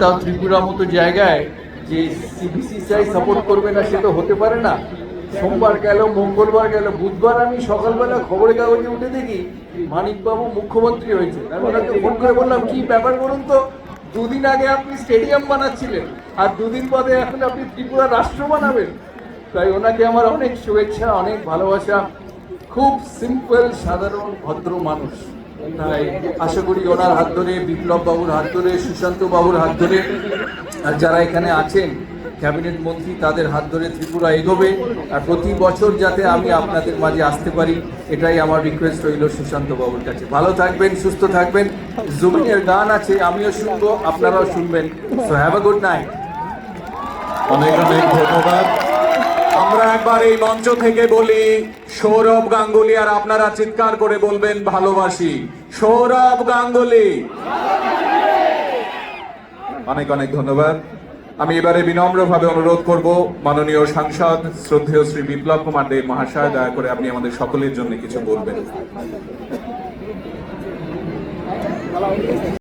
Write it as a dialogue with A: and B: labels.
A: তাও ত্রিপুরা মতো জায়গায় যে সিবিসিসিআই সাপোর্ট করবে না সে তো হতে পারে না। সোমবার গেল, মঙ্গলবার গেল, বুধবার আমি সকালবেলা খবরের কাগজে উঠে দেখি মানিকবাবু মুখ্যমন্ত্রী হয়েছে। আমি ওনাকে ফোন করে বললাম, কি ব্যাপার বলুন তো, দুদিন আগে আপনি স্টেডিয়াম বানাচ্ছিলেন আর দুদিন বাদে এখন আপনি ত্রিপুরা রাষ্ট্র বানাবেন। তাই ওনাকে আমার অনেক শুভেচ্ছা, অনেক ভালোবাসা। খুব সিম্পল, সাধারণ, ভদ্র মানুষ। তাই আশা করি ওনার হাত ধরে, বিপ্লব বাবুর হাত ধরে, সুশান্ত বাবুর হাত ধরে, আর যারা এখানে আছেন ক্যাবিনেট মন্ত্রী তাদের হাত ধরে ত্রিপুরা এগোবে। আর প্রতি বছর যাতে আমি আপনাদের মাঝে আসতে পারি, এটাই আমার রিকোয়েস্ট রইল সুশান্ত বাবুর কাছে। ভালো থাকবেন, সুস্থ থাকবেন। জুবিনের গান আছে, আমিও শুনবো, আপনারাও শুনবেন। So have a good night.
B: অনেক অনেক ধন্যবাদ। আমরা একবার এই মঞ্চ থেকে বলি সৌরভ গাঙ্গুলি, আর আপনারা চিৎকার করে বলবেন ভালোবাসি সৌরভ গাঙ্গুলি। অনেক অনেক ধন্যবাদ। আমি এবারে বিনম্রভাবে অনুরোধ করব মাননীয় সাংসদ শ্রদ্ধেয় শ্রী বিপ্লব কুমার দেব মহাশয়, দয়া করে আপনি আমাদের সকলের জন্য কিছু বলবেন।